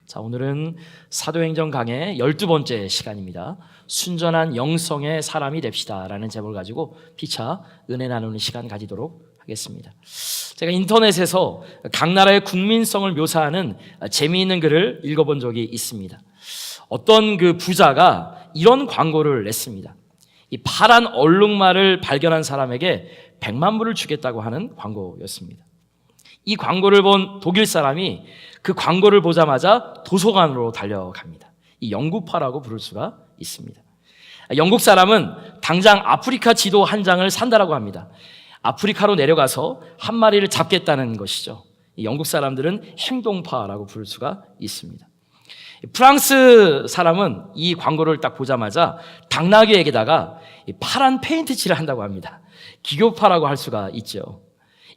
자, 오늘은 사도행전 강의 12번째 시간입니다. 순전한 영성의 사람이 됩시다 라는 제목을 가지고 피차 은혜 나누는 시간 가지도록 하겠습니다. 제가 인터넷에서 각 나라의 국민성을 묘사하는 재미있는 글을 읽어본 적이 있습니다. 어떤 그 부자가 이런 광고를 냈습니다. 이 파란 얼룩말을 발견한 사람에게 100만 불을 주겠다고 하는 광고였습니다. 이 광고를 본 독일 사람이 그 광고를 보자마자 도서관으로 달려갑니다. 이 영국파라고 부를 수가 있습니다. 영국 사람은 당장 아프리카 지도 한 장을 산다라고 합니다. 아프리카로 내려가서 한 마리를 잡겠다는 것이죠. 영국 사람들은 행동파라고 부를 수가 있습니다. 프랑스 사람은 이 광고를 딱 보자마자 당나귀에게다가 파란 페인트 칠을 한다고 합니다. 기교파라고 할 수가 있죠.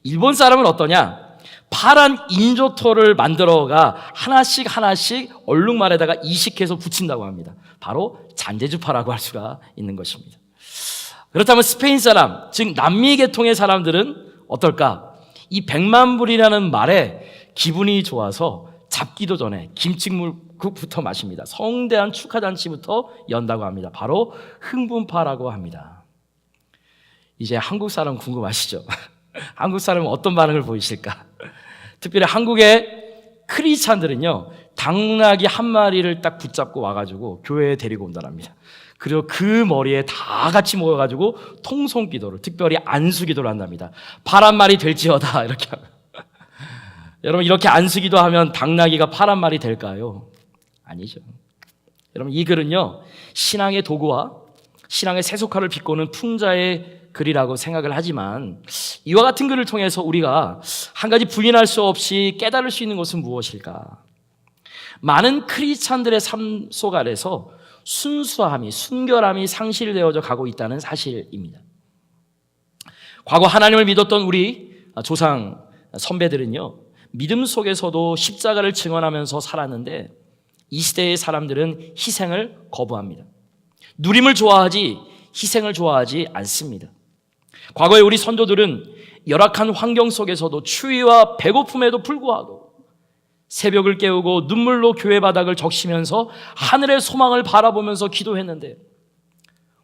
일본 사람은 어떠냐? 파란 인조토를 만들어가 하나씩 얼룩말에다가 이식해서 붙인다고 합니다. 바로 잔재주파라고 할 수가 있는 것입니다. 그렇다면 스페인 사람, 즉 남미 계통의 사람들은 어떨까? 이 100만 불이라는 말에 기분이 좋아서 잡기도 전에 김치국부터 마십니다. 성대한 축하잔치부터 연다고 합니다. 바로 흥분파라고 합니다. 이제 한국 사람 궁금하시죠? 한국 사람은 어떤 반응을 보이실까? 특별히 한국의 크리스찬들은요, 당나귀 한 마리를 딱 붙잡고 와가지고 교회에 데리고 온다랍니다. 그리고 그 머리에 다 같이 모여가지고 통성기도를, 특별히 안수기도를 한답니다. 파란 말이 될지어다 이렇게 하고. 여러분, 이렇게 안수기도 하면 당나귀가 파란 말이 될까요? 아니죠. 여러분, 이 글은요, 신앙의 도구와 신앙의 세속화를 비꼬는 풍자의 글이라고 생각을 하지만, 이와 같은 글을 통해서 우리가 한 가지 부인할 수 없이 깨달을 수 있는 것은 무엇일까? 많은 크리스찬들의 삶 속 안에서 순수함이, 순결함이 상실되어져 가고 있다는 사실입니다. 과거 하나님을 믿었던 우리 조상 선배들은요, 믿음 속에서도 십자가를 증언하면서 살았는데, 이 시대의 사람들은 희생을 거부합니다. 누림을 좋아하지 희생을 좋아하지 않습니다. 과거에 우리 선조들은 열악한 환경 속에서도 추위와 배고픔에도 불구하고 새벽을 깨우고 눈물로 교회 바닥을 적시면서 하늘의 소망을 바라보면서 기도했는데,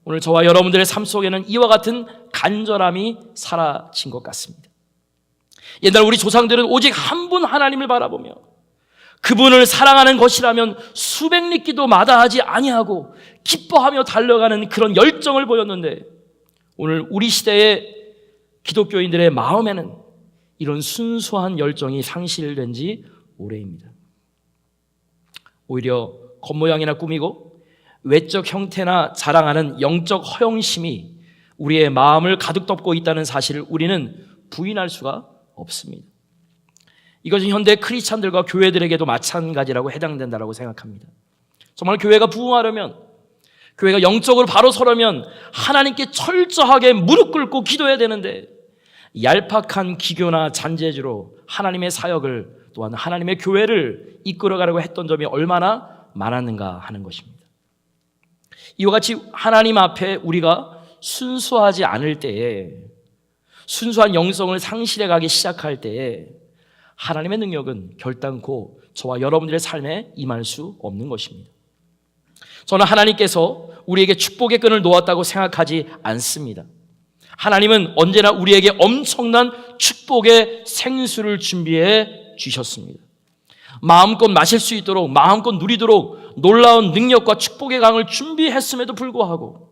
오늘 저와 여러분들의 삶 속에는 이와 같은 간절함이 사라진 것 같습니다. 옛날 우리 조상들은 오직 한 분 하나님을 바라보며 그분을 사랑하는 것이라면 수백 리끼도 마다하지 아니하고 기뻐하며 달려가는 그런 열정을 보였는데, 오늘 우리 시대의 기독교인들의 마음에는 이런 순수한 열정이 상실된 지 오래입니다. 오히려 겉모양이나 꾸미고 외적 형태나 자랑하는 영적 허영심이 우리의 마음을 가득 덮고 있다는 사실을 우리는 부인할 수가 없습니다. 이것은 현대 크리스찬들과 교회들에게도 마찬가지라고 해당된다고 생각합니다. 정말 교회가 부흥하려면, 교회가 영적으로 바로 서려면 하나님께 철저하게 무릎 꿇고 기도해야 되는데, 얄팍한 기교나 잔재주로 하나님의 사역을, 또한 하나님의 교회를 이끌어가려고 했던 점이 얼마나 많았는가 하는 것입니다. 이와 같이 하나님 앞에 우리가 순수하지 않을 때에, 순수한 영성을 상실해가기 시작할 때에 하나님의 능력은 결단코 저와 여러분들의 삶에 임할 수 없는 것입니다. 저는 하나님께서 우리에게 축복의 끈을 놓았다고 생각하지 않습니다. 하나님은 언제나 우리에게 엄청난 축복의 생수를 준비해 주셨습니다. 마음껏 마실 수 있도록, 마음껏 누리도록 놀라운 능력과 축복의 강을 준비했음에도 불구하고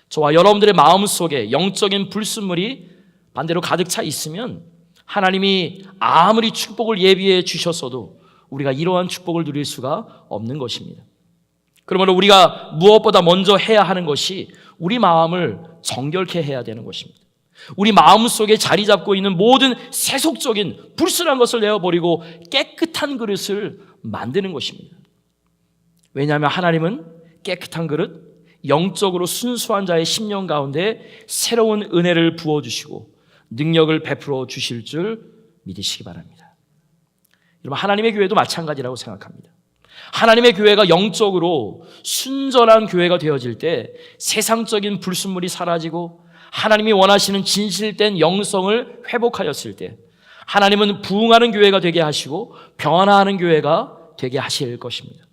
저와 여러분들의 마음속에 영적인 불순물이 반대로 가득 차 있으면 하나님이 아무리 축복을 예비해 주셨어도 우리가 이러한 축복을 누릴 수가 없는 것입니다. 그러므로 우리가 무엇보다 먼저 해야 하는 것이 우리 마음을 정결케 해야 되는 것입니다. 우리 마음 속에 자리 잡고 있는 모든 세속적인 불순한 것을 내어버리고 깨끗한 그릇을 만드는 것입니다. 왜냐하면 하나님은 깨끗한 그릇, 영적으로 순수한 자의 심령 가운데 새로운 은혜를 부어주시고 능력을 베풀어 주실 줄 믿으시기 바랍니다. 여러분, 하나님의 교회도 마찬가지라고 생각합니다. 하나님의 교회가 영적으로 순전한 교회가 되어질 때 세상적인 불순물이 사라지고 하나님이 원하시는 진실된 영성을 회복하였을 때 하나님은 부흥하는 교회가 되게 하시고 변화하는 교회가 되게 하실 것입니다.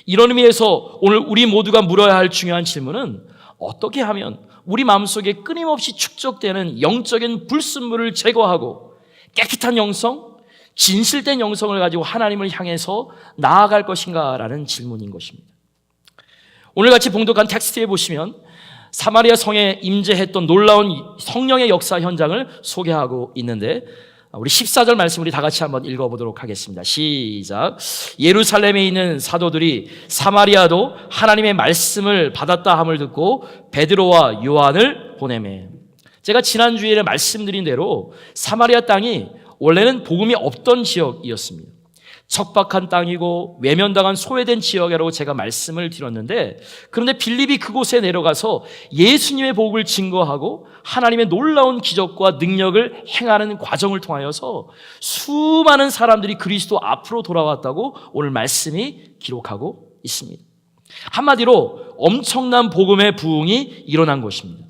이런 의미에서 오늘 우리 모두가 물어야 할 중요한 질문은 어떻게 하면 우리 마음속에 끊임없이 축적되는 영적인 불순물을 제거하고 깨끗한 영성, 진실된 영성을 가지고 하나님을 향해서 나아갈 것인가라는 질문인 것입니다. 오늘 같이 봉독한 텍스트에 보시면 사마리아 성에 임재했던 놀라운 성령의 역사 현장을 소개하고 있는데, 우리 14절 말씀 우리 다 같이 한번 읽어보도록 하겠습니다. 시작. 예루살렘에 있는 사도들이 사마리아도 하나님의 말씀을 받았다 함을 듣고 베드로와 요한을 보내매. 제가 지난주에 말씀드린 대로 사마리아 땅이 원래는 복음이 없던 지역이었습니다. 척박한 땅이고 외면당한 소외된 지역이라고 제가 말씀을 드렸는데, 그런데 빌립이 그곳에 내려가서 예수님의 복음을 증거하고 하나님의 놀라운 기적과 능력을 행하는 과정을 통하여서 수많은 사람들이 그리스도 앞으로 돌아왔다고 오늘 말씀이 기록하고 있습니다. 한마디로 엄청난 복음의 부흥이 일어난 것입니다.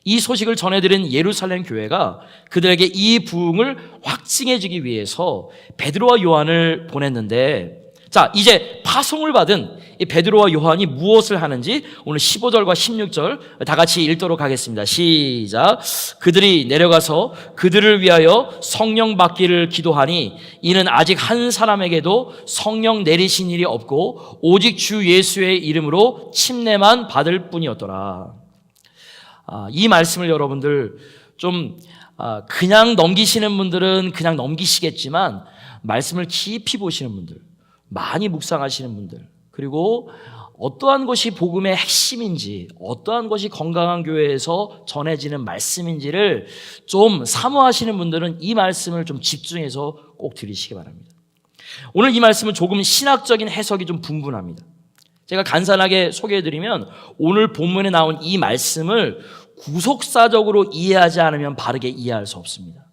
이 소식을 전해드린 예루살렘 교회가 그들에게 이 부흥을 확증해주기 위해서 베드로와 요한을 보냈는데, 자, 이제 파송을 받은 이 베드로와 요한이 무엇을 하는지 오늘 15절과 16절 다 같이 읽도록 하겠습니다. 시작. 그들이 내려가서 그들을 위하여 성령 받기를 기도하니 이는 아직 한 사람에게도 성령 내리신 일이 없고 오직 주 예수의 이름으로 침례만 받을 뿐이었더라. 이 말씀을 여러분들 좀 그냥 넘기시는 분들은 그냥 넘기시겠지만, 말씀을 깊이 보시는 분들, 많이 묵상하시는 분들, 그리고 어떠한 것이 복음의 핵심인지, 어떠한 것이 건강한 교회에서 전해지는 말씀인지를 좀 사모하시는 분들은 이 말씀을 좀 집중해서 꼭 들으시기 바랍니다. 오늘 이 말씀은 조금 신학적인 해석이 좀 분분합니다. 제가 간단하게 소개해드리면, 오늘 본문에 나온 이 말씀을 구속사적으로 이해하지 않으면 바르게 이해할 수 없습니다.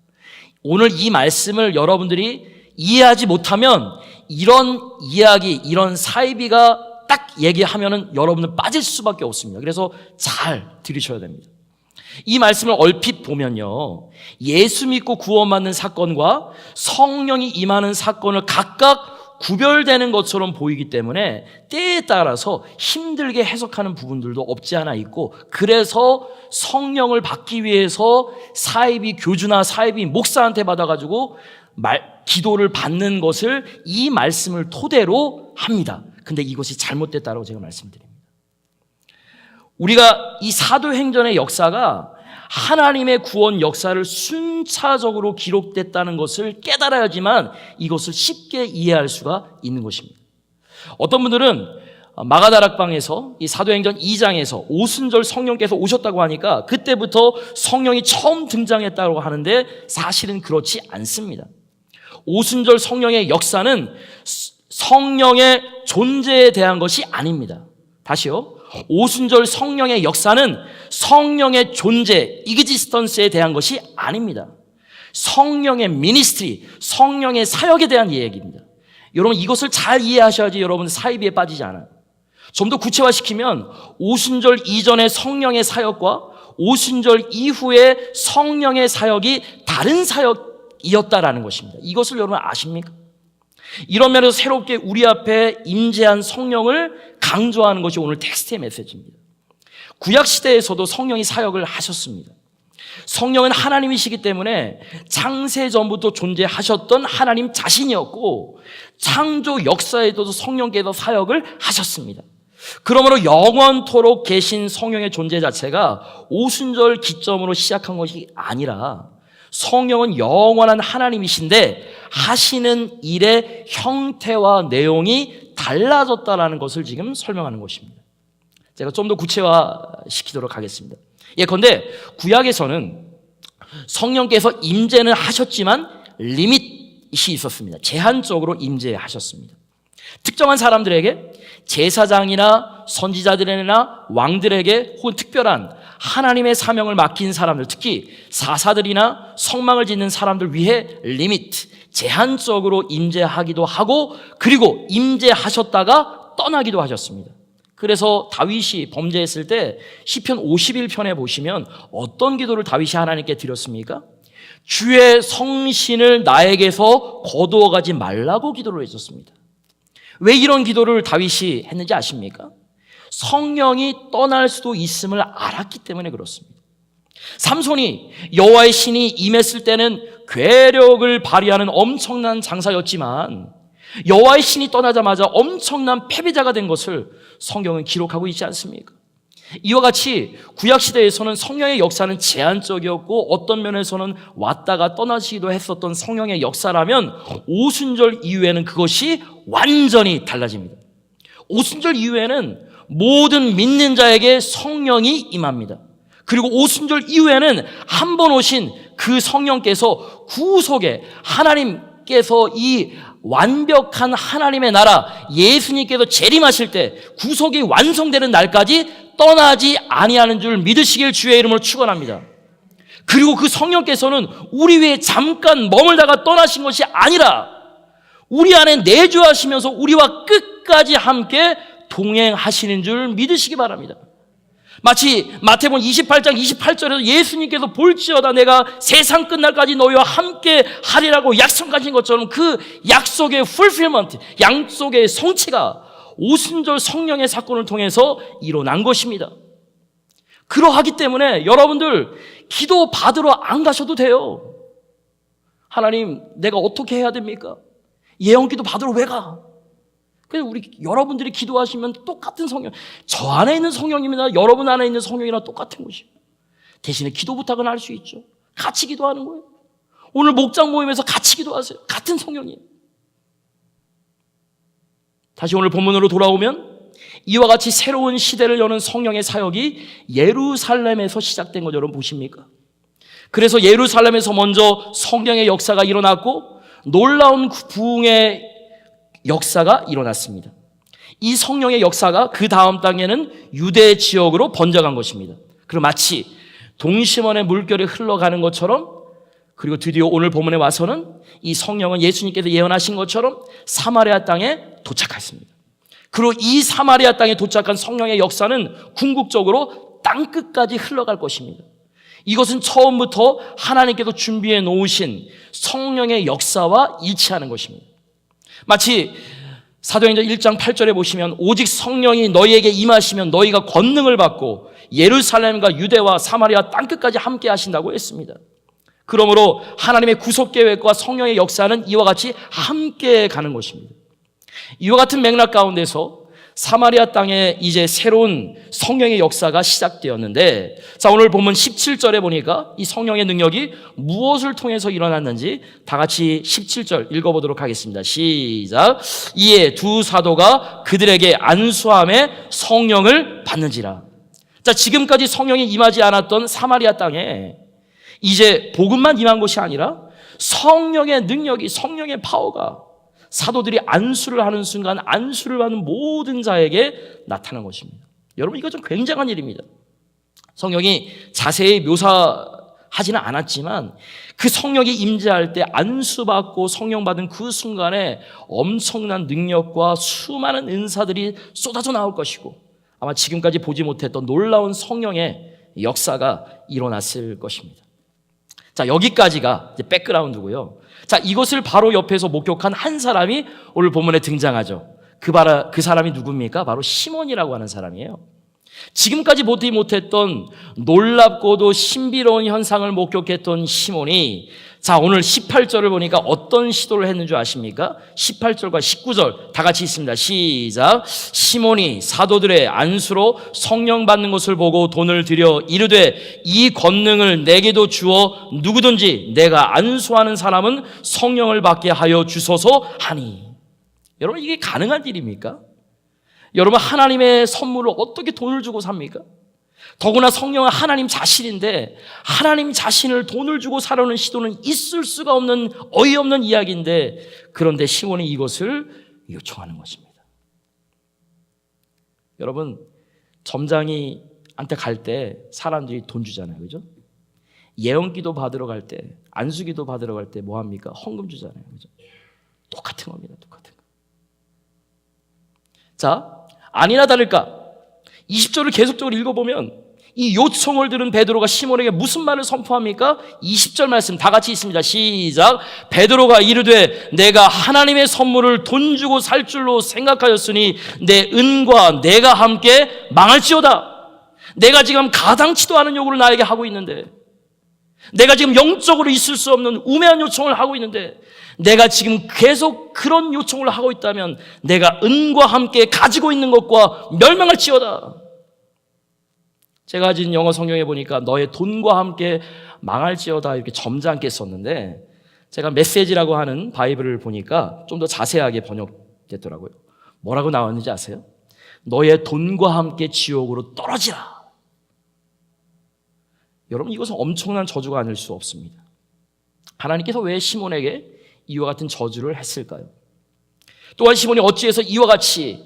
오늘 이 말씀을 여러분들이 이해하지 못하면 이런 이야기, 이런 사이비가 딱 얘기하면은 여러분은 빠질 수밖에 없습니다. 그래서 잘 들으셔야 됩니다. 이 말씀을 얼핏 보면요, 예수 믿고 구원받는 사건과 성령이 임하는 사건을 각각 구별되는 것처럼 보이기 때문에 때에 따라서 힘들게 해석하는 부분들도 없지 않아 있고, 그래서 성령을 받기 위해서 사이비 교주나 사이비 목사한테 받아가지고 기도를 받는 것을 이 말씀을 토대로 합니다. 근데 이것이 잘못됐다고 제가 말씀드립니다. 우리가 이 사도행전의 역사가 하나님의 구원 역사를 순차적으로 기록됐다는 것을 깨달아야지만 이것을 쉽게 이해할 수가 있는 것입니다. 어떤 분들은 마가다락방에서 이 사도행전 2장에서 오순절 성령께서 오셨다고 하니까 그때부터 성령이 처음 등장했다고 하는데, 사실은 그렇지 않습니다. 오순절 성령의 역사는 성령의 존재에 대한 것이 아닙니다. 다시요. 오순절 성령의 역사는 성령의 존재, 이그지스턴스에 대한 것이 아닙니다. 성령의 미니스트리, 성령의 사역에 대한 얘기입니다. 여러분, 이것을 잘 이해하셔야지 여러분 사이비에 빠지지 않아요. 좀 더 구체화시키면 오순절 이전의 성령의 사역과 오순절 이후의 성령의 사역이 다른 사역이었다라는 것입니다. 이것을 여러분 아십니까? 이런 면에서 새롭게 우리 앞에 임재한 성령을 강조하는 것이 오늘 텍스트의 메시지입니다. 구약시대에서도 성령이 사역을 하셨습니다. 성령은 하나님이시기 때문에 창세전부터 존재하셨던 하나님 자신이었고, 창조 역사에도 성령께서 사역을 하셨습니다. 그러므로 영원토록 계신 성령의 존재 자체가 오순절 기점으로 시작한 것이 아니라, 성령은 영원한 하나님이신데 하시는 일의 형태와 내용이 달라졌다는 것을 지금 설명하는 것입니다. 제가 좀 더 구체화시키도록 하겠습니다. 예컨대 구약에서는 성령께서 임재는 하셨지만 리밋이 있었습니다. 제한적으로 임재하셨습니다. 특정한 사람들에게, 제사장이나 선지자들이나 왕들에게, 혹은 특별한 하나님의 사명을 맡긴 사람들, 특히 사사들이나 성막을 짓는 사람들 위해 리미트, 제한적으로 임재하기도 하고, 그리고 임재하셨다가 떠나기도 하셨습니다. 그래서 다윗이 범죄했을 때 시편 51편에 보시면 어떤 기도를 다윗이 하나님께 드렸습니까? 주의 성신을 나에게서 거두어 가지 말라고 기도를 했었습니다. 왜 이런 기도를 다윗이 했는지 아십니까? 성령이 떠날 수도 있음을 알았기 때문에 그렇습니다. 삼손이 여호와의 신이 임했을 때는 괴력을 발휘하는 엄청난 장사였지만 여호와의 신이 떠나자마자 엄청난 패배자가 된 것을 성경은 기록하고 있지 않습니까? 이와 같이 구약시대에서는 성령의 역사는 제한적이었고 어떤 면에서는 왔다가 떠나시기도 했었던 성령의 역사라면 오순절 이후에는 그것이 완전히 달라집니다. 오순절 이후에는 모든 믿는 자에게 성령이 임합니다. 그리고 오순절 이후에는 한 번 오신 그 성령께서 구속에 하나님께서 이 완벽한 하나님의 나라 예수님께서 재림하실 때 구속이 완성되는 날까지 떠나지 아니하는 줄 믿으시길 주의 이름으로 축원합니다. 그리고 그 성령께서는 우리 위에 잠깐 머물다가 떠나신 것이 아니라 우리 안에 내주하시면서 우리와 끝까지 함께 동행하시는 줄 믿으시기 바랍니다. 마치 마태복음 28장 28절에서 예수님께서 볼지어다 내가 세상 끝날까지 너희와 함께 하리라고 약속하신 것처럼 그 약속의 풀필먼트, 약속의 성취가 오순절 성령의 사건을 통해서 일어난 것입니다. 그러하기 때문에 여러분들 기도 받으러 안 가셔도 돼요. 하나님, 내가 어떻게 해야 됩니까? 예언기도 받으러 왜 가? 그래서 여러분들이 기도하시면 똑같은 성령, 저 안에 있는 성령입니다. 여러분 안에 있는 성령이랑 똑같은 것이에요. 대신에 기도 부탁은 할 수 있죠. 같이 기도하는 거예요. 오늘 목장 모임에서 같이 기도하세요. 같은 성령이에요. 다시 오늘 본문으로 돌아오면 이와 같이 새로운 시대를 여는 성령의 사역이 예루살렘에서 시작된 거 여러분 보십니까? 그래서 예루살렘에서 먼저 성령의 역사가 일어났고 놀라운 부흥의 역사가 일어났습니다. 이 성령의 역사가 그 다음 땅에는 유대 지역으로 번져간 것입니다. 그리고 마치 동시원의 물결이 흘러가는 것처럼, 그리고 드디어 오늘 본문에 와서는 이 성령은 예수님께서 예언하신 것처럼 사마리아 땅에 도착했습니다. 그리고 이 사마리아 땅에 도착한 성령의 역사는 궁극적으로 땅끝까지 흘러갈 것입니다. 이것은 처음부터 하나님께서 준비해 놓으신 성령의 역사와 일치하는 것입니다. 마치 사도행전 1장 8절에 보시면 오직 성령이 너희에게 임하시면 너희가 권능을 받고 예루살렘과 유대와 사마리아 땅끝까지 함께 하신다고 했습니다. 그러므로 하나님의 구속 계획과 성령의 역사는 이와 같이 함께 가는 것입니다. 이와 같은 맥락 가운데서 사마리아 땅에 이제 새로운 성령의 역사가 시작되었는데, 자, 오늘 본문 17절에 보니까 이 성령의 능력이 무엇을 통해서 일어났는지 다 같이 17절 읽어보도록 하겠습니다. 시작. 이에 두 사도가 그들에게 안수함에 성령을 받는지라. 자, 지금까지 성령이 임하지 않았던 사마리아 땅에 이제 복음만 임한 것이 아니라 성령의 능력이, 성령의 파워가 사도들이 안수를 하는 순간 안수를 받는 모든 자에게 나타난 것입니다. 여러분, 이거 좀 굉장한 일입니다. 성령이 자세히 묘사하지는 않았지만 그 성령이 임재할 때 안수받고 성령 받은 그 순간에 엄청난 능력과 수많은 은사들이 쏟아져 나올 것이고 아마 지금까지 보지 못했던 놀라운 성령의 역사가 일어났을 것입니다. 자, 여기까지가 이제 백그라운드고요. 자, 이것을 바로 옆에서 목격한 한 사람이 오늘 본문에 등장하죠. 그 사람이 누굽니까? 바로 시몬이라고 하는 사람이에요. 지금까지 보지 못했던 놀랍고도 신비로운 현상을 목격했던 시몬이, 자, 오늘 18절을 보니까 어떤 시도를 했는 줄 아십니까? 18절과 19절 다 같이 있습니다. 시작. 시몬이 사도들의 안수로 성령 받는 것을 보고 돈을 들여 이르되 이 권능을 내게도 주어 누구든지 내가 안수하는 사람은 성령을 받게 하여 주소서 하니. 여러분, 이게 가능한 일입니까? 여러분, 하나님의 선물을 어떻게 돈을 주고 삽니까? 더구나 성령은 하나님 자신인데 하나님 자신을 돈을 주고 사려는 시도는 있을 수가 없는 어이없는 이야기인데, 그런데 시몬이 이것을 요청하는 것입니다. 여러분, 점장이한테 갈 때 사람들이 돈 주잖아요, 그죠? 예언기도 받으러 갈 때, 안수기도 받으러 갈 때 뭐 합니까? 헌금 주잖아요, 그죠? 똑같은 겁니다, 똑같은 거. 자, 아니나 다를까 20절을 계속적으로 읽어보면 이 요청을 들은 베드로가 시몬에게 무슨 말을 선포합니까? 20절 말씀 다 같이 있습니다. 시작. 베드로가 이르되 내가 하나님의 선물을 돈 주고 살 줄로 생각하였으니 내 은과 내가 함께 망할지어다. 내가 지금 가당치도 않은 요구를 나에게 하고 있는데, 내가 지금 영적으로 있을 수 없는 우매한 요청을 하고 있는데, 내가 지금 계속 그런 요청을 하고 있다면 내가 은과 함께 가지고 있는 것과 멸망할지어다. 제가 가진 영어 성경에 보니까 너의 돈과 함께 망할지어다 이렇게 점잖게 썼는데, 제가 메시지라고 하는 바이블을 보니까 좀 더 자세하게 번역됐더라고요. 뭐라고 나왔는지 아세요? 너의 돈과 함께 지옥으로 떨어지라. 여러분, 이것은 엄청난 저주가 아닐 수 없습니다. 하나님께서 왜 시몬에게 이와 같은 저주를 했을까요? 또한 시몬이 어찌해서 이와 같이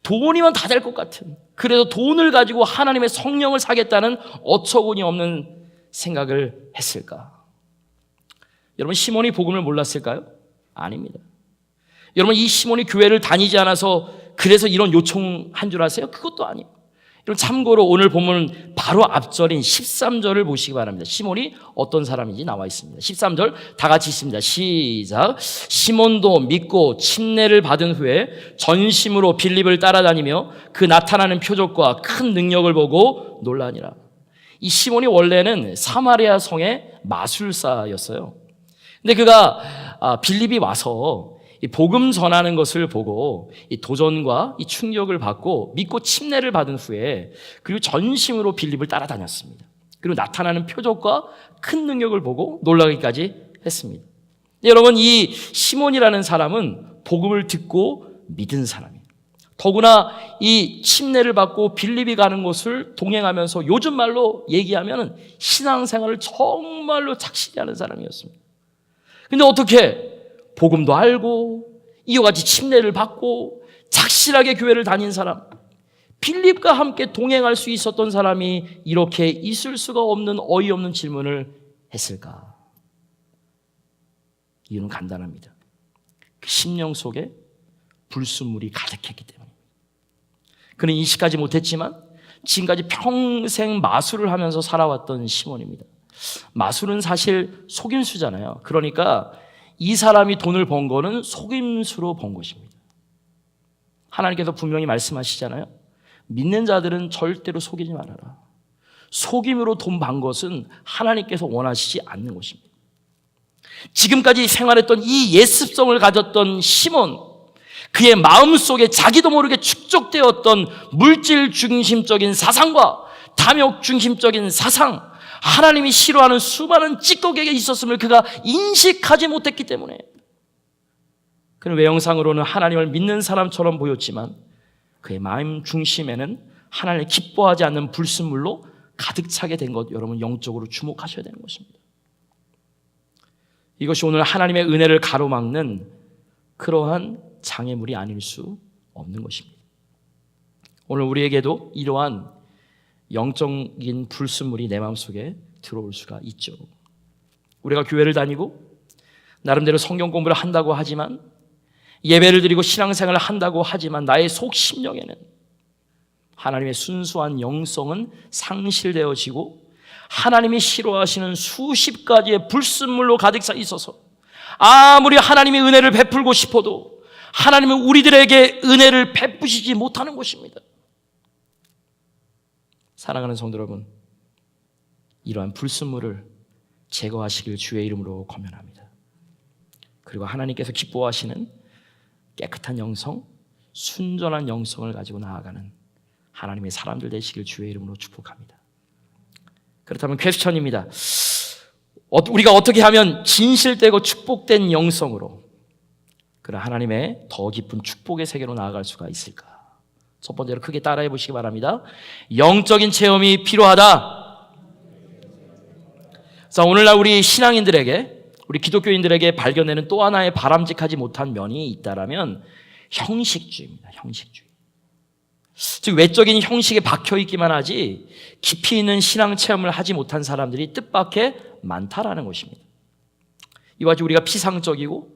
돈이면 다 될 것 같은, 그래서 돈을 가지고 하나님의 성령을 사겠다는 어처구니 없는 생각을 했을까? 여러분, 시몬이 복음을 몰랐을까요? 아닙니다. 여러분, 이 시몬이 교회를 다니지 않아서 그래서 이런 요청한 줄 아세요? 그것도 아니에요. 여러분, 참고로 오늘 본문 바로 앞절인 13절을 보시기 바랍니다. 시몬이 어떤 사람인지 나와 있습니다. 13절 다 같이 있습니다. 시작. 시몬도 믿고 침례를 받은 후에 전심으로 빌립을 따라다니며 그 나타나는 표적과 큰 능력을 보고 놀라니라. 이 시몬이 원래는 사마리아 성의 마술사였어요. 근데 그가 빌립이 와서 이 복음 전하는 것을 보고 이 도전과 이 충격을 받고 믿고 침례를 받은 후에, 그리고 전심으로 빌립을 따라다녔습니다. 그리고 나타나는 표적과 큰 능력을 보고 놀라기까지 했습니다. 여러분, 이 시몬이라는 사람은 복음을 듣고 믿은 사람이에요. 더구나 이 침례를 받고 빌립이 가는 곳을 동행하면서 요즘 말로 얘기하면 신앙생활을 정말로 착실히 하는 사람이었습니다. 근데 어떻게 복음도 알고 이와 같이 침례를 받고 착실하게 교회를 다닌 사람, 빌립과 함께 동행할 수 있었던 사람이 이렇게 있을 수가 없는 어이없는 질문을 했을까? 이유는 간단합니다. 그 심령 속에 불순물이 가득했기 때문입니다. 그는 인식하지 못했지만 지금까지 평생 마술을 하면서 살아왔던 시몬입니다. 마술은 사실 속임수잖아요. 그러니까 이 사람이 돈을 번 거는 속임수로 번 것입니다. 하나님께서 분명히 말씀하시잖아요. 믿는 자들은 절대로 속이지 말아라. 속임으로 돈 번 것은 하나님께서 원하시지 않는 것입니다. 지금까지 생활했던 이 예습성을 가졌던 시몬, 그의 마음속에 자기도 모르게 축적되었던 물질 중심적인 사상과 탐욕 중심적인 사상, 하나님이 싫어하는 수많은 찌꺼기가 있었음을 그가 인식하지 못했기 때문에, 그는 외형상으로는 하나님을 믿는 사람처럼 보였지만 그의 마음 중심에는 하나님을 기뻐하지 않는 불순물로 가득 차게 된 것, 여러분 영적으로 주목하셔야 되는 것입니다. 이것이 오늘 하나님의 은혜를 가로막는 그러한 장애물이 아닐 수 없는 것입니다. 오늘 우리에게도 이러한 영적인 불순물이 내 마음속에 들어올 수가 있죠. 우리가 교회를 다니고 나름대로 성경 공부를 한다고 하지만, 예배를 드리고 신앙생활을 한다고 하지만 나의 속 심령에는 하나님의 순수한 영성은 상실되어지고 하나님이 싫어하시는 수십 가지의 불순물로 가득 차 있어서 아무리 하나님의 은혜를 베풀고 싶어도 하나님은 우리들에게 은혜를 베푸시지 못하는 것입니다. 사랑하는 성도 여러분, 이러한 불순물을 제거하시길 주의 이름으로 권면합니다. 그리고 하나님께서 기뻐하시는 깨끗한 영성, 순전한 영성을 가지고 나아가는 하나님의 사람들 되시길 주의 이름으로 축복합니다. 그렇다면 퀘스천입니다. 우리가 어떻게 하면 진실되고 축복된 영성으로 그런 하나님의 더 깊은 축복의 세계로 나아갈 수가 있을까? 첫 번째로 크게 따라해 보시기 바랍니다. 영적인 체험이 필요하다. 자, 오늘날 우리 신앙인들에게, 우리 기독교인들에게 발견되는 또 하나의 바람직하지 못한 면이 있다라면 형식주의입니다. 형식주의. 즉 외적인 형식에 박혀 있기만 하지 깊이 있는 신앙 체험을 하지 못한 사람들이 뜻밖의 많다라는 것입니다. 이와 같이 우리가 피상적이고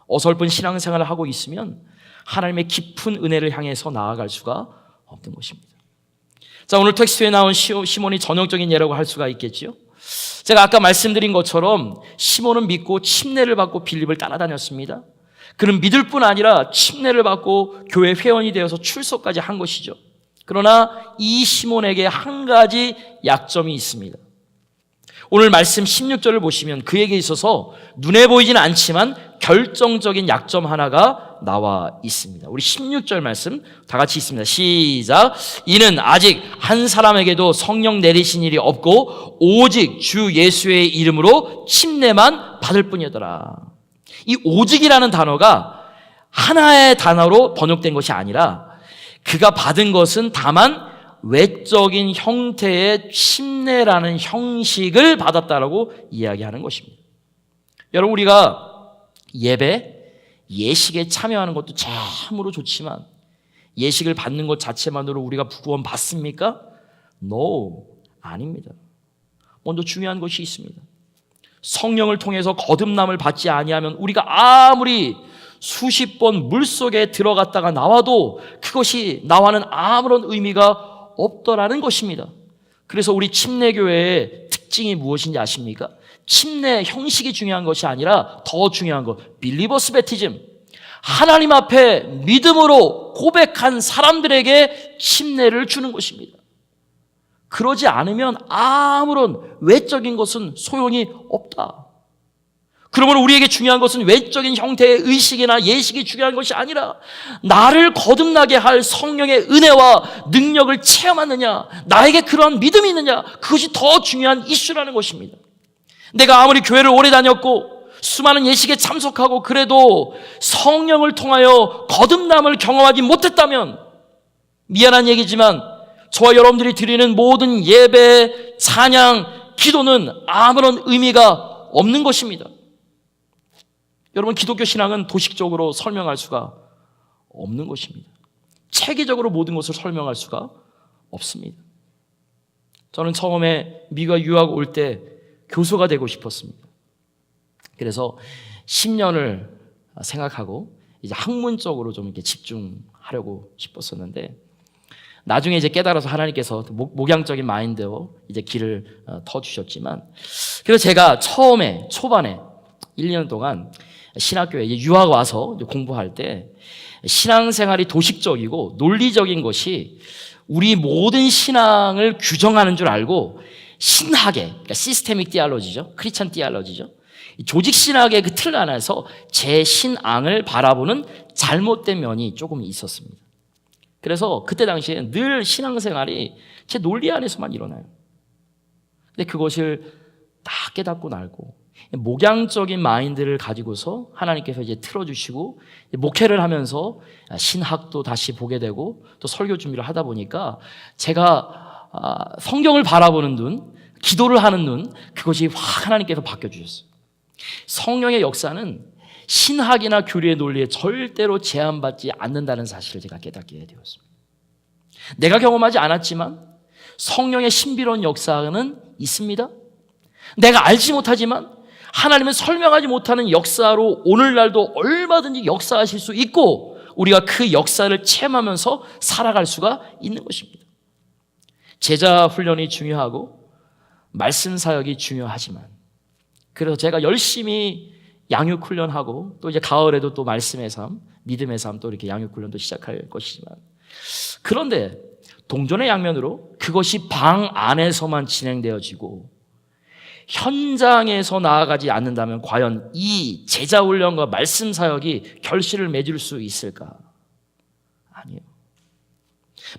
어설픈 신앙생활을 하고 있으면 하나님의 깊은 은혜를 향해서 나아갈 수가 없는 것입니다. 자, 오늘 텍스트에 나온 시몬이 전형적인 예라고 할 수가 있겠죠. 제가 아까 말씀드린 것처럼 시몬은 믿고 침례를 받고 빌립을 따라다녔습니다. 그는 믿을 뿐 아니라 침례를 받고 교회 회원이 되어서 출석까지 한 것이죠. 그러나 이 시몬에게 한 가지 약점이 있습니다. 오늘 말씀 16절을 보시면 그에게 있어서 눈에 보이지는 않지만 결정적인 약점 하나가 나와 있습니다. 우리 16절 말씀 다 같이 있습니다. 시작. 이는 아직 한 사람에게도 성령 내리신 일이 없고 오직 주 예수의 이름으로 침례만 받을 뿐이더라. 이 오직이라는 단어가 하나의 단어로 번역된 것이 아니라 그가 받은 것은 다만 외적인 형태의 침례라는 형식을 받았다라고 이야기하는 것입니다. 여러분, 우리가 예식에 참여하는 것도 참으로 좋지만 예식을 받는 것 자체만으로 우리가 구원 받습니까? No, 아닙니다. 먼저 중요한 것이 있습니다. 성령을 통해서 거듭남을 받지 아니하면 우리가 아무리 수십 번 물속에 들어갔다가 나와도 그것이 나와는 아무런 의미가 없더라는 것입니다. 그래서 우리 침례교회의 특징이 무엇인지 아십니까? 침례 형식이 중요한 것이 아니라 더 중요한 것, 빌리버스 베티즘. 하나님 앞에 믿음으로 고백한 사람들에게 침례를 주는 것입니다. 그러지 않으면 아무런 외적인 것은 소용이 없다. 그러면 우리에게 중요한 것은 외적인 형태의 의식이나 예식이 중요한 것이 아니라 나를 거듭나게 할 성령의 은혜와 능력을 체험하느냐, 나에게 그러한 믿음이 있느냐, 그것이 더 중요한 이슈라는 것입니다. 내가 아무리 교회를 오래 다녔고 수많은 예식에 참석하고 그래도 성령을 통하여 거듭남을 경험하지 못했다면 미안한 얘기지만 저와 여러분들이 드리는 모든 예배, 찬양, 기도는 아무런 의미가 없는 것입니다. 여러분, 기독교 신앙은 도식적으로 설명할 수가 없는 것입니다. 체계적으로 모든 것을 설명할 수가 없습니다. 저는 처음에 미국 유학 올 때 교수가 되고 싶었습니다. 그래서 10년을 생각하고 이제 학문적으로 좀 이렇게 집중하려고 싶었었는데 나중에 이제 깨달아서 하나님께서 목양적인 마인드로 이제 길을 터주셨지만 그래서 제가 초반에 1년 동안 신학교에 유학 와서 공부할 때 신앙생활이 도식적이고 논리적인 것이 우리 모든 신앙을 규정하는 줄 알고 신학의, 그러니까 시스테믹 디알로지죠, 크리스찬 디알로지죠, 조직 신학의 그 틀 안에서 제 신앙을 바라보는 잘못된 면이 조금 있었습니다. 그래서 그때 당시에 늘 신앙생활이 제 논리 안에서만 일어나요. 근데 그것을 다 깨닫고 날고 목양적인 마인드를 가지고서 하나님께서 이제 틀어주시고 목회를 하면서 신학도 다시 보게 되고 또 설교 준비를 하다 보니까 제가 성경을 바라보는 눈, 기도를 하는 눈, 그것이 확 하나님께서 바뀌어주셨어요. 성령의 역사는 신학이나 교리의 논리에 절대로 제한받지 않는다는 사실을 제가 깨닫게 되었습니다. 내가 경험하지 않았지만 성령의 신비로운 역사는 있습니다. 내가 알지 못하지만 하나님은 설명하지 못하는 역사로 오늘날도 얼마든지 역사하실 수 있고 우리가 그 역사를 체험하면서 살아갈 수가 있는 것입니다. 제자 훈련이 중요하고 말씀 사역이 중요하지만 그래서 제가 열심히 양육 훈련하고 또 이제 가을에도 또 말씀의 삶, 믿음의 삶 또 이렇게 양육 훈련도 시작할 것이지만 그런데 동전의 양면으로 그것이 방 안에서만 진행되어지고 현장에서 나아가지 않는다면 과연 이 제자 훈련과 말씀 사역이 결실을 맺을 수 있을까? 아니요.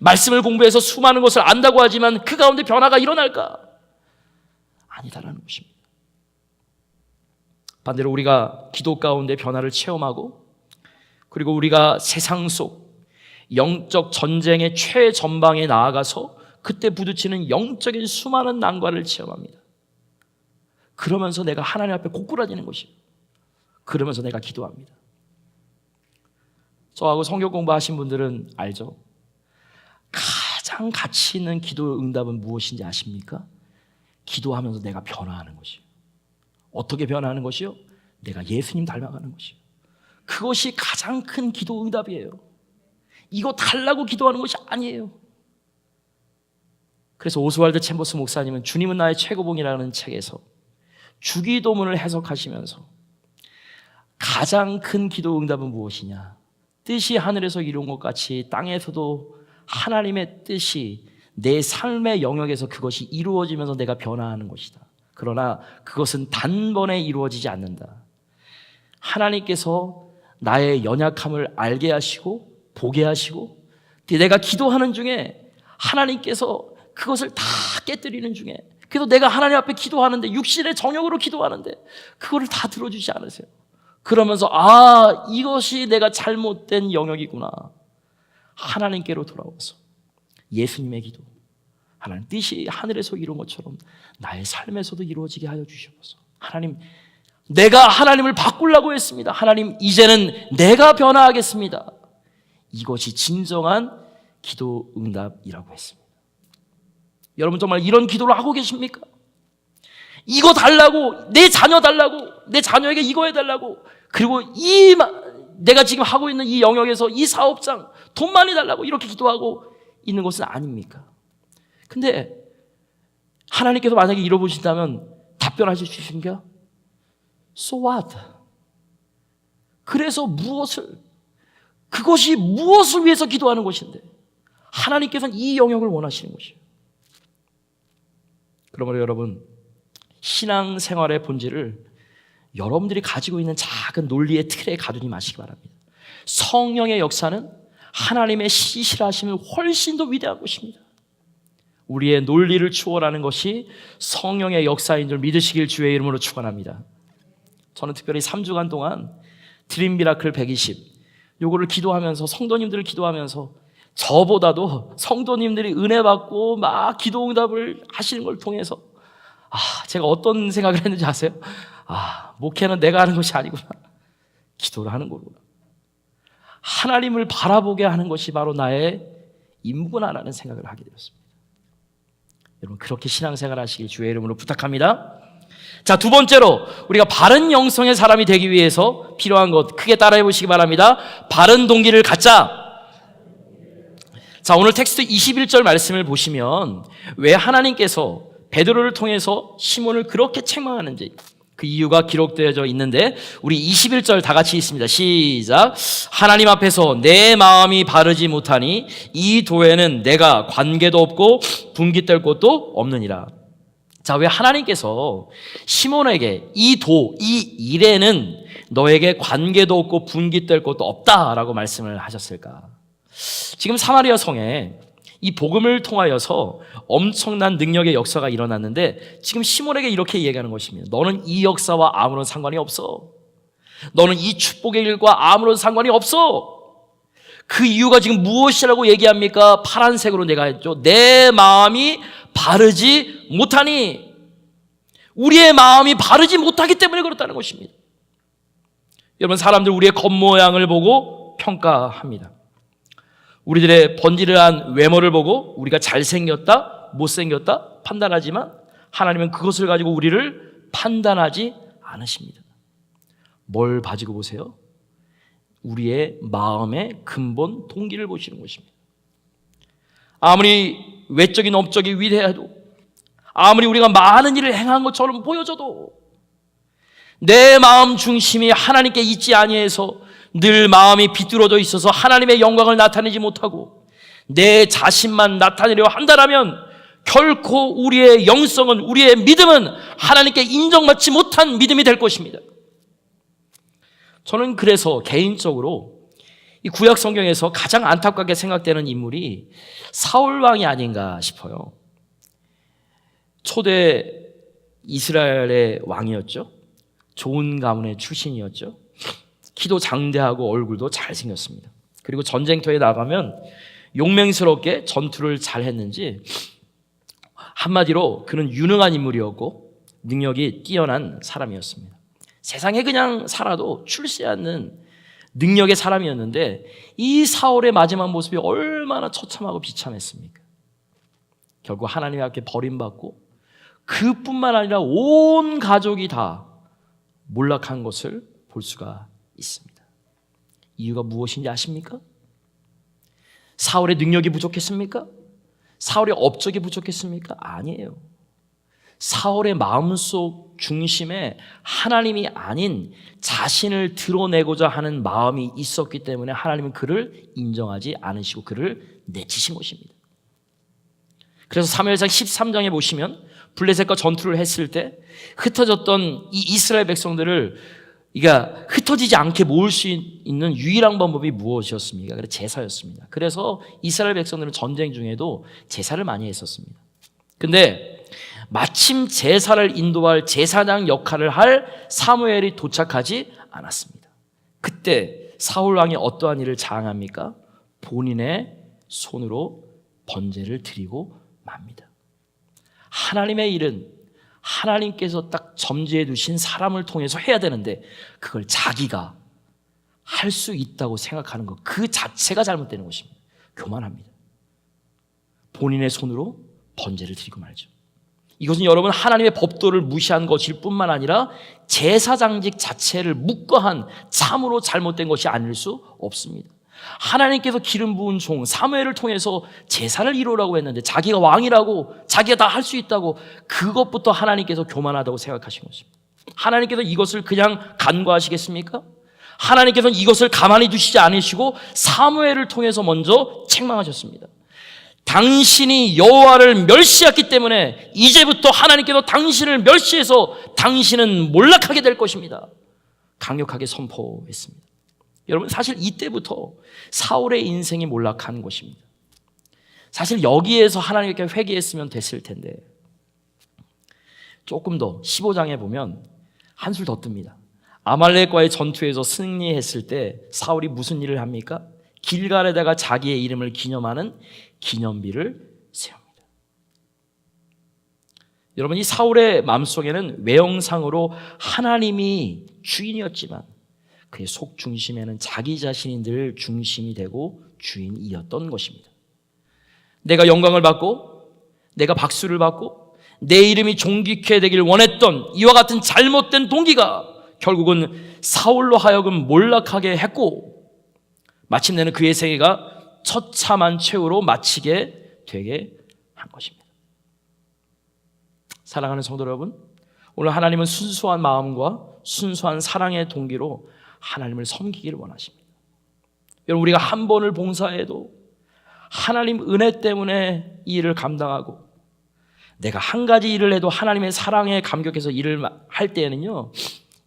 말씀을 공부해서 수많은 것을 안다고 하지만 그 가운데 변화가 일어날까? 아니다라는 것입니다. 반대로 우리가 기도 가운데 변화를 체험하고 그리고 우리가 세상 속 영적 전쟁의 최전방에 나아가서 그때 부딪히는 영적인 수많은 난관을 체험합니다. 그러면서 내가 하나님 앞에 고꾸라지는 것이에요. 그러면서 내가 기도합니다. 저하고 성경 공부하신 분들은 알죠? 가장 가치 있는 기도 응답은 무엇인지 아십니까? 기도하면서 내가 변화하는 것이에요. 어떻게 변화하는 것이요? 내가 예수님 닮아가는 것이에요. 그것이 가장 큰 기도 응답이에요. 이거 달라고 기도하는 것이 아니에요. 그래서 오스왈드 챔버스 목사님은 주님은 나의 최고봉이라는 책에서 주기도문을 해석하시면서 가장 큰 기도 응답은 무엇이냐? 뜻이 하늘에서 이룬 것 같이 땅에서도 하나님의 뜻이 내 삶의 영역에서 그것이 이루어지면서 내가 변화하는 것이다. 그러나 그것은 단번에 이루어지지 않는다. 하나님께서 나의 연약함을 알게 하시고 보게 하시고 내가 기도하는 중에 하나님께서 그것을 다 깨뜨리는 중에, 그래서 내가 하나님 앞에 기도하는데 육신의 정욕으로 기도하는데 그거를 다 들어주지 않으세요. 그러면서 이것이 내가 잘못된 영역이구나. 하나님께로 돌아와서 예수님의 기도, 하나님 뜻이 하늘에서 이룬 것처럼 나의 삶에서도 이루어지게 하여 주시옵소서. 하나님, 내가 하나님을 바꾸려고 했습니다. 하나님, 이제는 내가 변화하겠습니다. 이것이 진정한 기도 응답이라고 했습니다. 여러분 정말 이런 기도를 하고 계십니까? 이거 달라고, 내 자녀 달라고, 내 자녀에게 이거 해달라고, 그리고 내가 지금 하고 있는 이 영역에서 이 사업장 돈 많이 달라고 이렇게 기도하고 있는 것은 아닙니까? 근데 하나님께서 만약에 이뤄보신다면 답변하실 수 있습니까? So what? 그래서 그것이 무엇을 위해서 기도하는 것인데 하나님께서는 이 영역을 원하시는 것이에요. 그러므로 여러분, 신앙생활의 본질을 여러분들이 가지고 있는 작은 논리의 틀에 가두지 마시기 바랍니다. 성령의 역사는 하나님의 시실하심을 훨씬 더 위대한 것입니다. 우리의 논리를 추월하는 것이 성령의 역사인 줄 믿으시길 주의 이름으로 축원합니다. 저는 특별히 3주간 동안 드림 미라클 120 요거를 기도하면서, 성도님들을 기도하면서 저보다도 성도님들이 은혜 받고 막 기도 응답을 하시는 걸 통해서 제가 어떤 생각을 했는지 아세요? 목회는 내가 하는 것이 아니구나. 기도를 하는 거구나. 하나님을 바라보게 하는 것이 바로 나의 임무구나라는 생각을 하게 되었습니다. 여러분, 그렇게 신앙생활 하시길 주의 이름으로 부탁합니다. 자, 두 번째로 우리가 바른 영성의 사람이 되기 위해서 필요한 것, 크게 따라해 보시기 바랍니다. 바른 동기를 갖자. 자, 오늘 텍스트 21절 말씀을 보시면 왜 하나님께서 베드로를 통해서 시몬을 그렇게 책망하는지 그 이유가 기록되어져 있는데, 우리 21절 다 같이 읽습니다. 시작. 하나님 앞에서 내 마음이 바르지 못하니 이 도에는 내가 관계도 없고 분깃될 곳도 없느니라. 자, 왜 하나님께서 시몬에게 이 일에는 너에게 관계도 없고 분깃될 곳도 없다라고 말씀을 하셨을까? 지금 사마리아 성에 이 복음을 통하여서 엄청난 능력의 역사가 일어났는데 지금 시몬에게 이렇게 얘기하는 것입니다. 너는 이 역사와 아무런 상관이 없어. 너는 이 축복의 일과 아무런 상관이 없어. 그 이유가 지금 무엇이라고 얘기합니까? 파란색으로 내가 했죠. 내 마음이 바르지 못하니. 우리의 마음이 바르지 못하기 때문에 그렇다는 것입니다. 여러분, 사람들 우리의 겉모양을 보고 평가합니다. 우리들의 번지르한 외모를 보고 우리가 잘생겼다, 못생겼다 판단하지만 하나님은 그것을 가지고 우리를 판단하지 않으십니다. 뭘 가지고 보세요? 우리의 마음의 근본 동기를 보시는 것입니다. 아무리 외적인 업적이 위대해도, 아무리 우리가 많은 일을 행한 것처럼 보여져도 내 마음 중심이 하나님께 있지 아니해서 늘 마음이 비뚤어져 있어서 하나님의 영광을 나타내지 못하고 내 자신만 나타내려 한다면 결코 우리의 영성은, 우리의 믿음은 하나님께 인정받지 못한 믿음이 될 것입니다. 저는 그래서 개인적으로 이 구약 성경에서 가장 안타깝게 생각되는 인물이 사울 왕이 아닌가 싶어요. 초대 이스라엘의 왕이었죠. 좋은 가문의 출신이었죠. 키도 장대하고 얼굴도 잘생겼습니다. 그리고 전쟁터에 나가면 용맹스럽게 전투를 잘했는지 한마디로 그는 유능한 인물이었고 능력이 뛰어난 사람이었습니다. 세상에 그냥 살아도 출세 않는 능력의 사람이었는데 이 사울의 마지막 모습이 얼마나 처참하고 비참했습니까? 결국 하나님 앞에 버림받고 그뿐만 아니라 온 가족이 다 몰락한 것을 볼 수가 있습니다. 이유가 무엇인지 아십니까? 사울의 능력이 부족했습니까? 사울의 업적이 부족했습니까? 아니에요. 사울의 마음속 중심에 하나님이 아닌 자신을 드러내고자 하는 마음이 있었기 때문에 하나님은 그를 인정하지 않으시고 그를 내치신 것입니다. 그래서 사무엘상 13장에 보시면 블레셋과 전투를 했을 때 흩어졌던 이 이스라엘 백성들을 흩어지지 않게 모을 수 있는 유일한 방법이 무엇이었습니까? 그래, 제사였습니다. 그래서 이스라엘 백성들은 전쟁 중에도 제사를 많이 했었습니다. 근데 마침 제사를 인도할 제사장 역할을 할 사무엘이 도착하지 않았습니다. 그때 사울 왕이 어떠한 일을 자행합니까? 본인의 손으로 번제를 드리고 맙니다. 하나님의 일은 하나님께서 딱 점지해 두신 사람을 통해서 해야 되는데 그걸 자기가 할 수 있다고 생각하는 것, 그 자체가 잘못되는 것입니다. 교만합니다. 본인의 손으로 번제를 드리고 말죠. 이것은 여러분 하나님의 법도를 무시한 것일 뿐만 아니라 제사장직 자체를 묵과한 참으로 잘못된 것이 아닐 수 없습니다. 하나님께서 기름 부은 종 사무엘을 통해서 제사를 이루라고 했는데 자기가 왕이라고, 자기가 다 할 수 있다고, 그것부터 하나님께서 교만하다고 생각하신 것입니다. 하나님께서 이것을 그냥 간과하시겠습니까? 하나님께서는 이것을 가만히 두시지 않으시고 사무엘을 통해서 먼저 책망하셨습니다. 당신이 여호와를 멸시했기 때문에 이제부터 하나님께서 당신을 멸시해서 당신은 몰락하게 될 것입니다. 강력하게 선포했습니다. 여러분, 사실 이때부터 사울의 인생이 몰락한 것입니다. 사실 여기에서 하나님께 회개했으면 됐을 텐데 조금 더 15장에 보면 한술 더 뜹니다. 아말렉과의 전투에서 승리했을 때 사울이 무슨 일을 합니까? 길갈에다가 자기의 이름을 기념하는 기념비를 세웁니다. 여러분, 이 사울의 마음속에는 외형상으로 하나님이 주인이었지만 그의 속 중심에는 자기 자신이 늘 중심이 되고 주인이었던 것입니다. 내가 영광을 받고 내가 박수를 받고 내 이름이 존귀케 되길 원했던 이와 같은 잘못된 동기가 결국은 사울로 하여금 몰락하게 했고 마침내는 그의 생애가 처참한 최후로 마치게 되게 한 것입니다. 사랑하는 성도 여러분, 오늘 하나님은 순수한 마음과 순수한 사랑의 동기로 하나님을 섬기기를 원하십니다. 여러분, 우리가 한 번을 봉사해도 하나님 은혜 때문에 이 일을 감당하고 내가 한 가지 일을 해도 하나님의 사랑에 감격해서 일을 할 때에는요,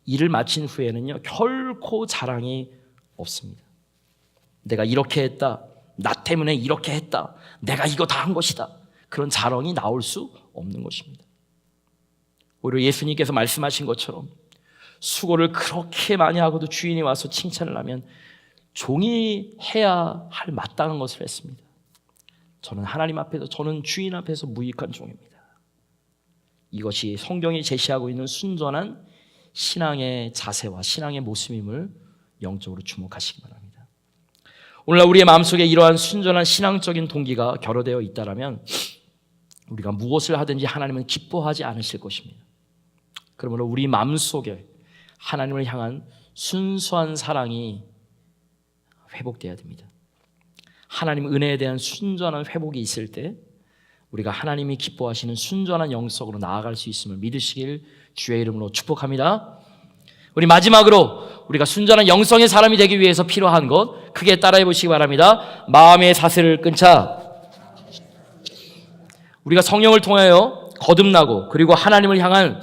일을 마친 후에는요 결코 자랑이 없습니다. 내가 이렇게 했다, 나 때문에 이렇게 했다, 내가 이거 다 한 것이다, 그런 자랑이 나올 수 없는 것입니다. 오히려 예수님께서 말씀하신 것처럼 수고를 그렇게 많이 하고도 주인이 와서 칭찬을 하면 종이 해야 할 마땅한 것을 했습니다. 저는 하나님 앞에서, 저는 주인 앞에서 무익한 종입니다. 이것이 성경이 제시하고 있는 순전한 신앙의 자세와 신앙의 모습임을 영적으로 주목하시기 바랍니다. 오늘날 우리의 마음속에 이러한 순전한 신앙적인 동기가 결여되어 있다면 우리가 무엇을 하든지 하나님은 기뻐하지 않으실 것입니다. 그러므로 우리 마음속에 하나님을 향한 순수한 사랑이 회복되어야 됩니다. 하나님 은혜에 대한 순전한 회복이 있을 때 우리가 하나님이 기뻐하시는 순전한 영성으로 나아갈 수 있음을 믿으시길 주의 이름으로 축복합니다. 우리 마지막으로 우리가 순전한 영성의 사람이 되기 위해서 필요한 것 크게 따라해 보시기 바랍니다. 마음의 사슬을 끊자. 우리가 성령을 통하여 거듭나고 그리고 하나님을 향한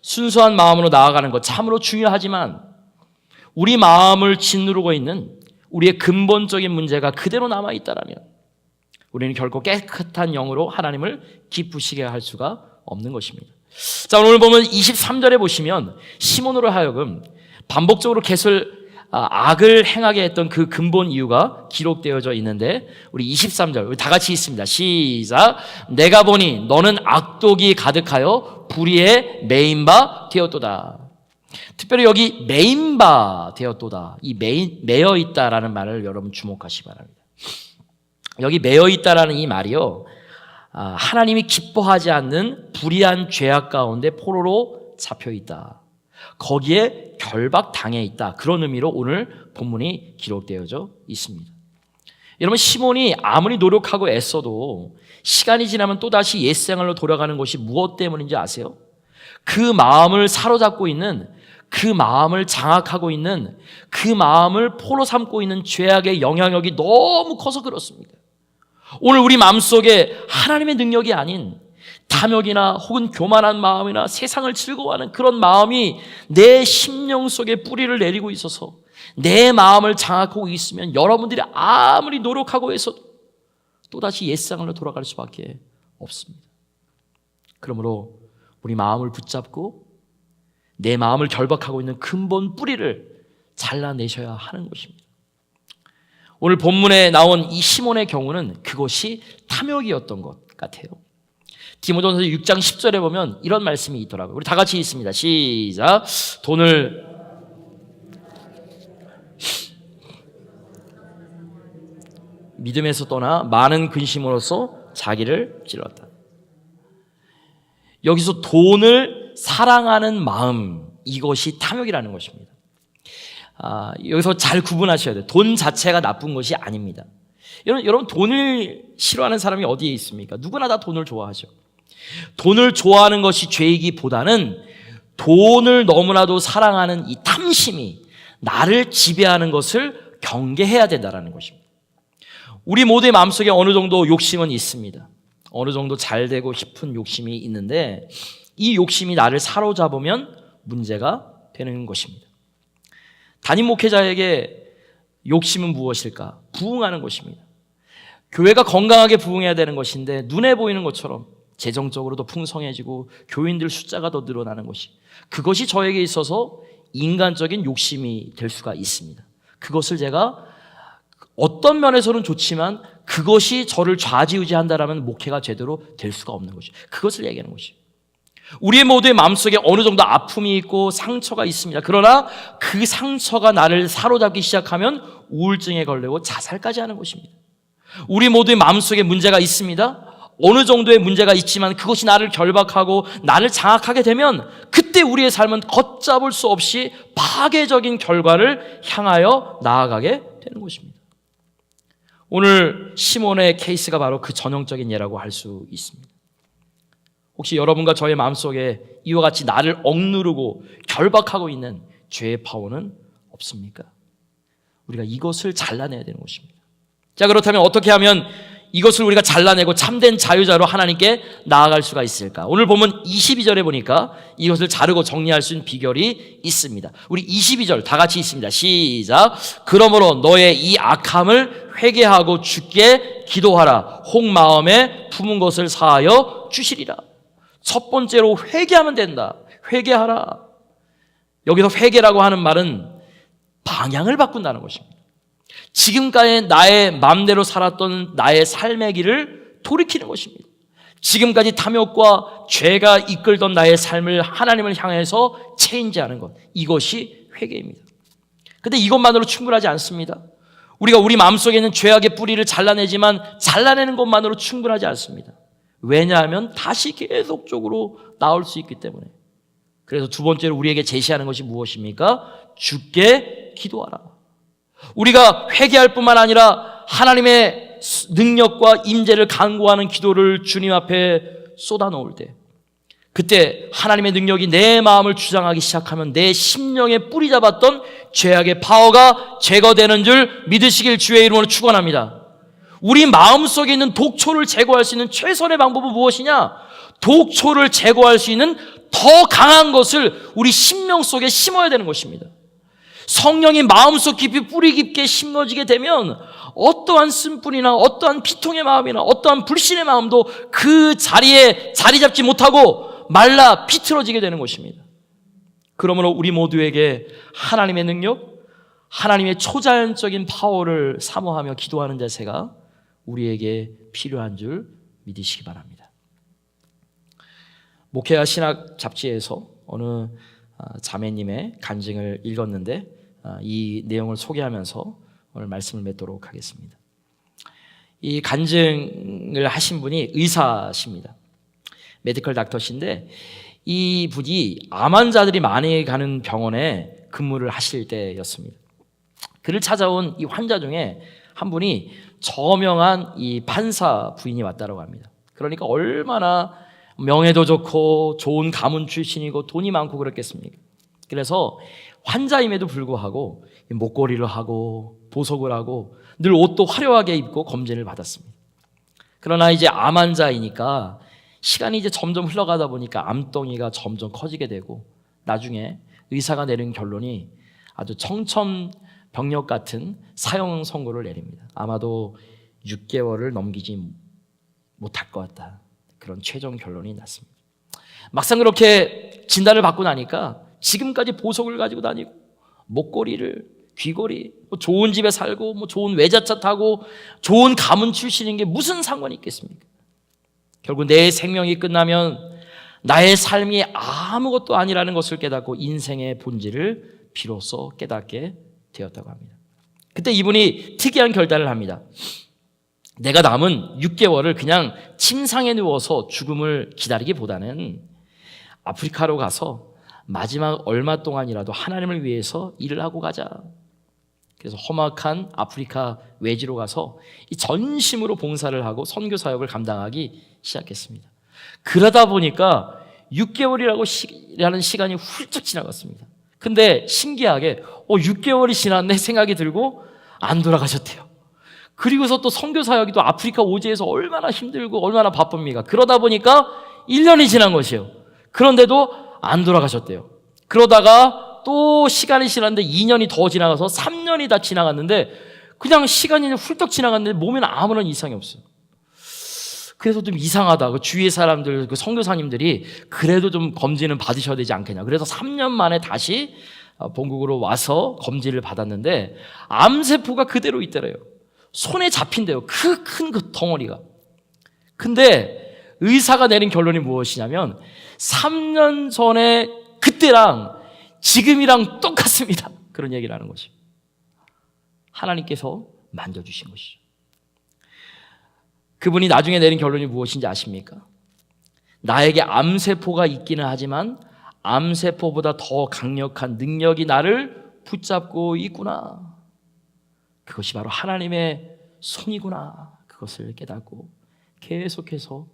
순수한 마음으로 나아가는 것 참으로 중요하지만 우리 마음을 짓누르고 있는 우리의 근본적인 문제가 그대로 남아있다면 우리는 결코 깨끗한 영으로 하나님을 기쁘시게 할 수가 없는 것입니다. 자, 오늘 보면 23절에 보시면 시몬으로 하여금 반복적으로 악을 행하게 했던 그 근본 이유가 기록되어져 있는데 우리 23절 우리 다 같이 읽습니다. 시작. 내가 보니 너는 악독이 가득하여 불의에 매인 바 되었도다. 특별히 여기 매인 바 되었도다. 이 매여 있다라는 말을 여러분 주목하시기 바랍니다. 여기 매여 있다라는 이 말이요, 하나님이 기뻐하지 않는 불의한 죄악 가운데 포로로 잡혀 있다, 거기에 결박당해 있다, 그런 의미로 오늘 본문이 기록되어져 있습니다. 여러분, 시몬이 아무리 노력하고 애써도 시간이 지나면 또다시 옛생활로 돌아가는 것이 무엇 때문인지 아세요? 그 마음을 사로잡고 있는, 그 마음을 장악하고 있는, 그 마음을 포로 삼고 있는 죄악의 영향력이 너무 커서 그렇습니다. 오늘 우리 마음속에 하나님의 능력이 아닌 탐욕이나 혹은 교만한 마음이나 세상을 즐거워하는 그런 마음이 내 심령 속에 뿌리를 내리고 있어서 내 마음을 장악하고 있으면 여러분들이 아무리 노력하고 해서도 또다시 옛생활로 돌아갈 수밖에 없습니다. 그러므로 우리 마음을 붙잡고 내 마음을 결박하고 있는 근본 뿌리를 잘라내셔야 하는 것입니다. 오늘 본문에 나온 이 시몬의 경우는 그것이 탐욕이었던 것 같아요. 디모데전서 6장 10절에 보면 이런 말씀이 있더라고요. 우리 다 같이 읽습니다. 시작. 돈을 믿음에서 떠나 많은 근심으로써 자기를 찔렀다. 여기서 돈을 사랑하는 마음, 이것이 탐욕이라는 것입니다. 여기서 잘 구분하셔야 돼요. 돈 자체가 나쁜 것이 아닙니다. 여러분, 돈을 싫어하는 사람이 어디에 있습니까? 누구나 다 돈을 좋아하죠. 돈을 좋아하는 것이 죄이기보다는 돈을 너무나도 사랑하는 이 탐심이 나를 지배하는 것을 경계해야 된다는 것입니다. 우리 모두의 마음속에 어느 정도 욕심은 있습니다. 어느 정도 잘되고 싶은 욕심이 있는데 이 욕심이 나를 사로잡으면 문제가 되는 것입니다. 담임 목회자에게 욕심은 무엇일까? 부흥하는 것입니다. 교회가 건강하게 부흥해야 되는 것인데 눈에 보이는 것처럼 재정적으로도 풍성해지고 교인들 숫자가 더 늘어나는 것이, 그것이 저에게 있어서 인간적인 욕심이 될 수가 있습니다. 그것을 제가 어떤 면에서는 좋지만 그것이 저를 좌지우지한다라면 목회가 제대로 될 수가 없는 것이죠. 그것을 얘기하는 것이죠. 우리 모두의 마음속에 어느 정도 아픔이 있고 상처가 있습니다. 그러나 그 상처가 나를 사로잡기 시작하면 우울증에 걸리고 자살까지 하는 것입니다. 우리 모두의 마음속에 문제가 있습니다. 어느 정도의 문제가 있지만 그것이 나를 결박하고 나를 장악하게 되면 그때 우리의 삶은 걷잡을 수 없이 파괴적인 결과를 향하여 나아가게 되는 것입니다. 오늘 시몬의 케이스가 바로 그 전형적인 예라고 할 수 있습니다. 혹시 여러분과 저의 마음속에 이와 같이 나를 억누르고 결박하고 있는 죄의 파워는 없습니까? 우리가 이것을 잘라내야 되는 것입니다. 자, 그렇다면 어떻게 하면 이것을 우리가 잘라내고 참된 자유자로 하나님께 나아갈 수가 있을까? 오늘 보면 22절에 보니까 이것을 자르고 정리할 수 있는 비결이 있습니다. 우리 22절 다 같이 있습니다. 시작. 그러므로 너의 이 악함을 회개하고 주께 기도하라. 혹 마음에 품은 것을 사하여 주시리라. 첫 번째로 회개하면 된다. 회개하라. 여기서 회개라고 하는 말은 방향을 바꾼다는 것입니다. 지금까지 나의 마음대로 살았던 나의 삶의 길을 돌이키는 것입니다. 지금까지 탐욕과 죄가 이끌던 나의 삶을 하나님을 향해서 체인지하는 것, 이것이 회개입니다. 그런데 이것만으로 충분하지 않습니다. 우리가 우리 마음속에 있는 죄악의 뿌리를 잘라내지만 잘라내는 것만으로 충분하지 않습니다. 왜냐하면 다시 계속적으로 나올 수 있기 때문에. 그래서 두 번째로 우리에게 제시하는 것이 무엇입니까? 주께 기도하라. 우리가 회개할 뿐만 아니라 하나님의 능력과 임재를 간구하는 기도를 주님 앞에 쏟아놓을 때, 그때 하나님의 능력이 내 마음을 주장하기 시작하면 내 심령에 뿌리 잡았던 죄악의 파워가 제거되는 줄 믿으시길 주의 이름으로 축원합니다. 우리 마음속에 있는 독초를 제거할 수 있는 최선의 방법은 무엇이냐? 독초를 제거할 수 있는 더 강한 것을 우리 심령 속에 심어야 되는 것입니다. 성령이 마음속 깊이 뿌리 깊게 심어지게 되면 어떠한 쓴뿌리나 어떠한 비통의 마음이나 어떠한 불신의 마음도 그 자리에 자리 잡지 못하고 말라 비틀어지게 되는 것입니다. 그러므로 우리 모두에게 하나님의 능력, 하나님의 초자연적인 파워를 사모하며 기도하는 자세가 우리에게 필요한 줄 믿으시기 바랍니다. 목회와 신학 잡지에서 어느 자매님의 간증을 읽었는데 이 내용을 소개하면서 오늘 말씀을 맺도록 하겠습니다. 이 간증을 하신 분이 의사십니다. 메디컬 닥터신데 이 분이 암 환자들이 많이 가는 병원에 근무를 하실 때였습니다. 그를 찾아온 이 환자 중에 한 분이 저명한 이 판사 부인이 왔다고 합니다. 그러니까 얼마나 명예도 좋고 좋은 가문 출신이고 돈이 많고 그렇겠습니까? 그래서 환자임에도 불구하고 목걸이를 하고 보석을 하고 늘 옷도 화려하게 입고 검진을 받았습니다. 그러나 이제 암 환자이니까 시간이 이제 점점 흘러가다 보니까 암덩이가 점점 커지게 되고 나중에 의사가 내린 결론이 아주 청천벽력 같은 사형 선고를 내립니다. 아마도 6개월을 넘기지 못할 것 같다. 그런 최종 결론이 났습니다. 막상 그렇게 진단을 받고 나니까 지금까지 보석을 가지고 다니고 목걸이를, 귀걸이, 좋은 집에 살고 좋은 외제차 타고 좋은 가문 출신인 게 무슨 상관이 있겠습니까? 결국 내 생명이 끝나면 나의 삶이 아무것도 아니라는 것을 깨닫고 인생의 본질을 비로소 깨닫게 되었다고 합니다. 그때 이분이 특이한 결단을 합니다. 내가 남은 6개월을 그냥 침상에 누워서 죽음을 기다리기보다는 아프리카로 가서 마지막 얼마 동안이라도 하나님을 위해서 일을 하고 가자. 그래서 험악한 아프리카 외지로 가서 이 전심으로 봉사를 하고 선교 사역을 감당하기 시작했습니다. 그러다 보니까 6개월이라는 시간이 훌쩍 지나갔습니다. 근데 신기하게 6개월이 지났네 생각이 들고 안 돌아가셨대요. 그리고서 또 선교 사역이 또 아프리카 오지에서 얼마나 힘들고 얼마나 바쁩니까? 그러다 보니까 1년이 지난 것이에요. 그런데도 안 돌아가셨대요. 그러다가 또 시간이 지났는데 2년이 더 지나가서 3년이 다 지나갔는데 그냥 시간이 훌쩍 지나갔는데 몸에는 아무런 이상이 없어요. 그래서 좀 이상하다. 그 주위의 사람들, 그 선교사님들이 그래도 좀 검진은 받으셔야 되지 않겠냐. 그래서 3년 만에 다시 본국으로 와서 검진을 받았는데 암세포가 그대로 있더래요. 손에 잡힌대요. 큰 그 덩어리가. 근데 의사가 내린 결론이 무엇이냐면 3년 전에 그때랑 지금이랑 똑같습니다. 그런 얘기를 하는 것이죠. 하나님께서 만져주신 것이죠. 그분이 나중에 내린 결론이 무엇인지 아십니까? 나에게 암세포가 있기는 하지만 암세포보다 더 강력한 능력이 나를 붙잡고 있구나. 그것이 바로 하나님의 손이구나. 그것을 깨닫고 계속해서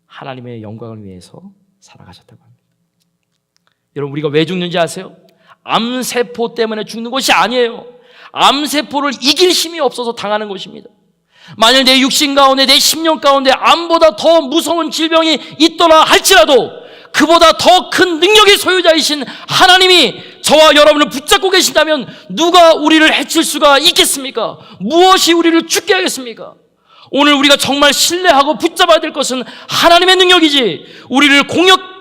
하나님의 영광을 위해서 살아가셨다고 합니다. 여러분, 우리가 왜 죽는지 아세요? 암세포 때문에 죽는 것이 아니에요. 암세포를 이길 힘이 없어서 당하는 것입니다. 만일 내 육신 가운데, 내 심령 가운데 암보다 더 무서운 질병이 있더라 할지라도 그보다 더 큰 능력의 소유자이신 하나님이 저와 여러분을 붙잡고 계신다면 누가 우리를 해칠 수가 있겠습니까? 무엇이 우리를 죽게 하겠습니까? 오늘 우리가 정말 신뢰하고 붙잡아야 될 것은 하나님의 능력이지 우리를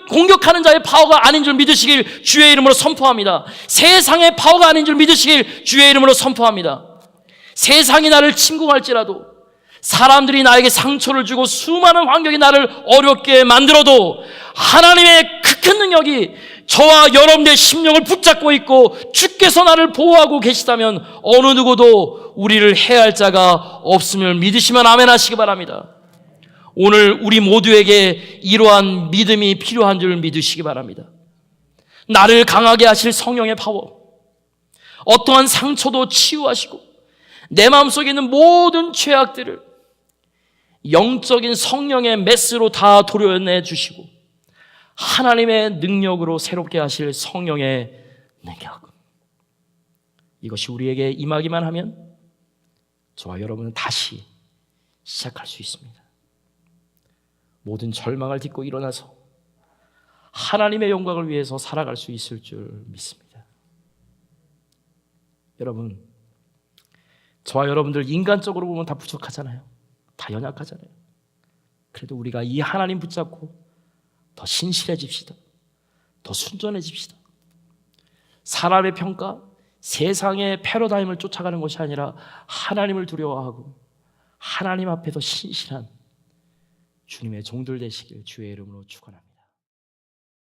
공격하는 자의 파워가 아닌 줄 믿으시길 주의 이름으로 선포합니다. 세상의 파워가 아닌 줄 믿으시길 주의 이름으로 선포합니다. 세상이 나를 침공할지라도, 사람들이 나에게 상처를 주고 수많은 환경이 나를 어렵게 만들어도 하나님의 그 큰 능력이 저와 여러분의 심령을 붙잡고 있고 주께서 나를 보호하고 계시다면 어느 누구도 우리를 해할 자가 없음을 믿으시면 아멘 하시기 바랍니다. 오늘 우리 모두에게 이러한 믿음이 필요한 줄 믿으시기 바랍니다. 나를 강하게 하실 성령의 파워, 어떠한 상처도 치유하시고 내 마음속에 있는 모든 죄악들을 영적인 성령의 메스로 다 도려내 주시고 하나님의 능력으로 새롭게 하실 성령의 능력, 이것이 우리에게 임하기만 하면 저와 여러분은 다시 시작할 수 있습니다. 모든 절망을 딛고 일어나서 하나님의 영광을 위해서 살아갈 수 있을 줄 믿습니다. 여러분, 저와 여러분들 인간적으로 보면 다 부족하잖아요. 다 연약하잖아요. 그래도 우리가 이 하나님 붙잡고 더 신실해집시다. 더 순전해집시다. 사람의 평가, 세상의 패러다임을 쫓아가는 것이 아니라 하나님을 두려워하고 하나님 앞에서 신실한 주님의 종들 되시길 주의 이름으로 축원합니다.